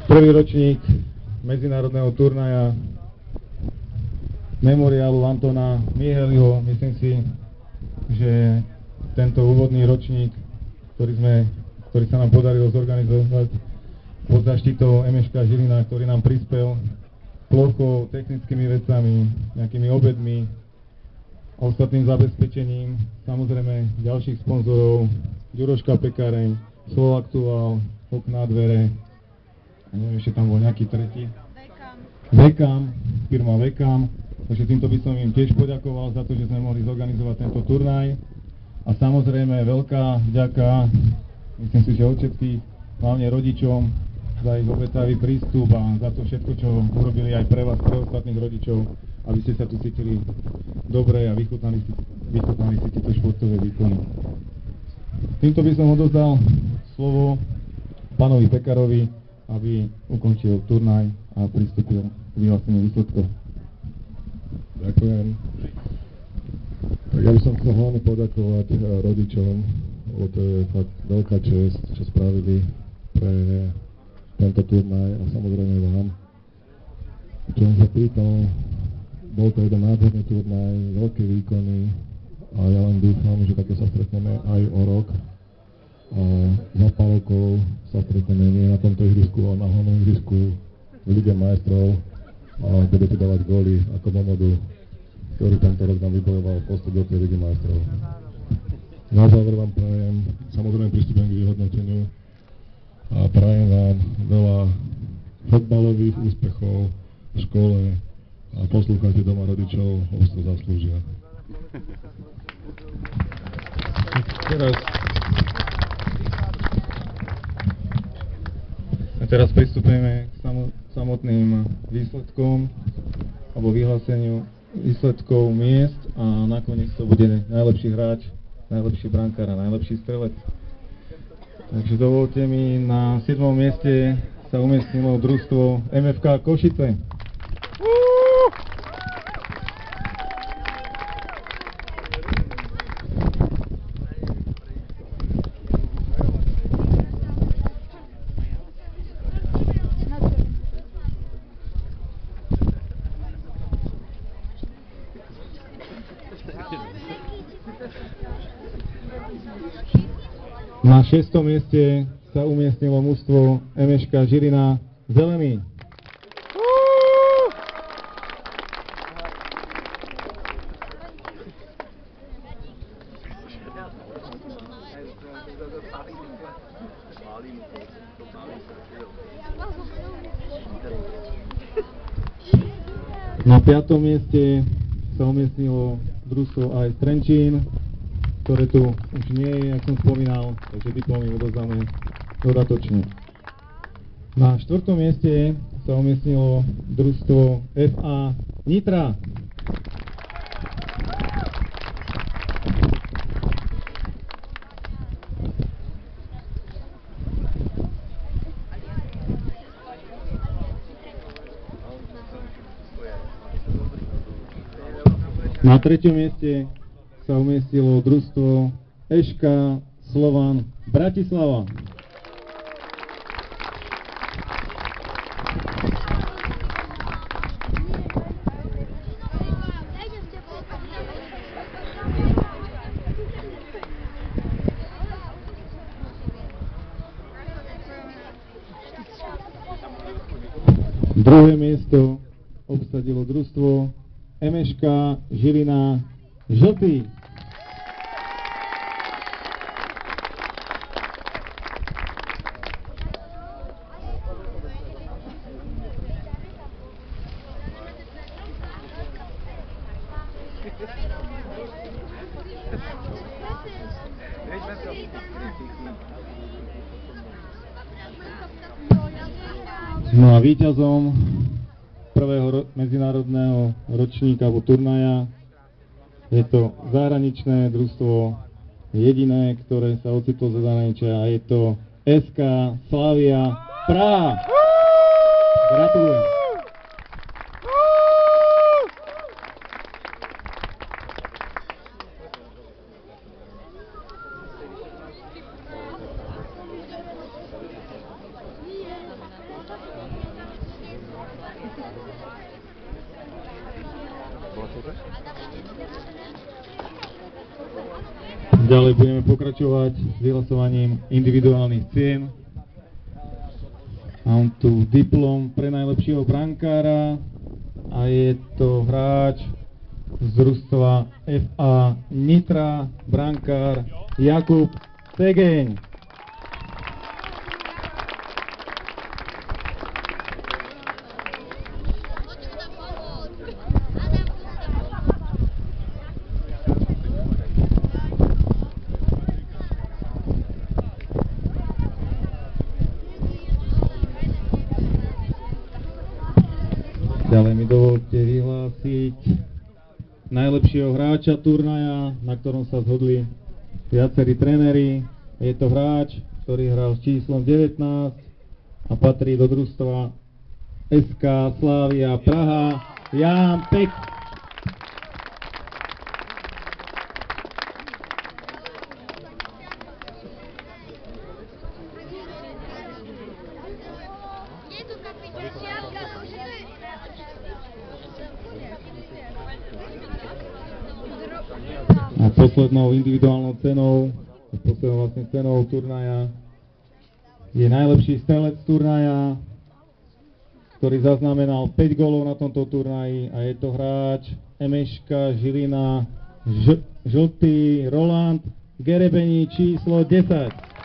Prvý ročník medzinárodného turnaja memoriálu Antona Miheliho. Myslím si, že tento úvodný ročník, ktorý sa nám podarilo zorganizovať pod zaštitou MŠK Žilina, ktorý nám prispel plochou, technickými vecami, nejakými obedmi a ostatným zabezpečením. Samozrejme ďalších sponzorov, Ďuroška Pekáreň, Slovaktuál, Okná dvere, a neviem, ešte tam bol nejaký tretí. Vekam, firma Vekam. Takže týmto by som im tiež poďakoval za to, že sme mohli zorganizovať tento turnaj. A samozrejme veľká vďaka, myslím si, že od všetkých, hlavne rodičom, za ich obetavý prístup a za to všetko, čo urobili aj pre vás, pre ostatných rodičov, aby ste sa tu cítili dobre a vychutnali si tieto športové výkony. Týmto by som odovzdal slovo pánovi Pekarovi, aby ukončil turnaj a pristúpil k vyhláseniu výsledkov. Ďakujem. Tak ja by som chcel hlavne poďakovať rodičom, lebo to je fakt veľká česť, čo spravili pre tento turnaj a samozrejme vám. Čo som sa pýtal, bol to jeden nádherný turnaj, veľké výkony a ja len dúfam, že takto sa stretneme aj o rok. A za pár rokov sa stretneme nie na tomto ihrisku, ale na hlavnom ihrisku v Lige majstrov a budete dávať góly ako Momodu, ktorý tento rok nám vybojoval postup do tej Ligy majstrov. Na záver vám prajem, samozrejme pristupujem k vyhodnoteniu a prajem vám veľa fotbalových úspechov v škole a poslúchajte doma rodičov, lebo si to zaslúžia. Teraz pristupujeme k samotným výsledkom alebo vyhláseniu výsledkov miest a nakoniec to bude najlepší hráč, najlepší brankár a najlepší strelec. Takže dovolte mi, na 7. mieste sa umiestnilo družstvo MFK Košice. Na 6. mieste sa umiestnilo mužstvo MŠK Žilina Zelený. Na 5. mieste sa umiestnilo družstvo AS Trenčín, ktoré tu už nie je, jak som spomínal, takže diplomy odovzdáme dodatočne. Na 4. mieste sa umiestnilo družstvo FA Nitra. Na 3. mieste sa umiestnilo družstvo ŠK Slovan Bratislava. Druhé miesto obsadilo družstvo MŠK Žilina Žltý. No a víťazom prvého medzinárodného ročníka alebo turnaja je to zahraničné družstvo jediné, ktoré sa ocitlo zo zahraničia, a je to SK Slavia Praha. Gratulujem. Ďalej budeme pokračovať s vyhlasovaním individuálnych cien. Mám tu diplom pre najlepšieho brankára a je to hráč z družstva FA Nitra, brankár Jakub Tegeň. Ďalej mi dovolte vyhlásiť najlepšieho hráča turnaja, na ktorom sa zhodli viacerí tréneri. Je to hráč, ktorý hral s číslom 19 a patrí do družstva SK Slavia Praha, Ján Pek. A poslednou individuálnou cenou, turnaja je najlepší strelec turnaja, ktorý zaznamenal 5 gólov na tomto turnaji a je to hráč MŠK Žilina žltý Roland Gerebení číslo 10.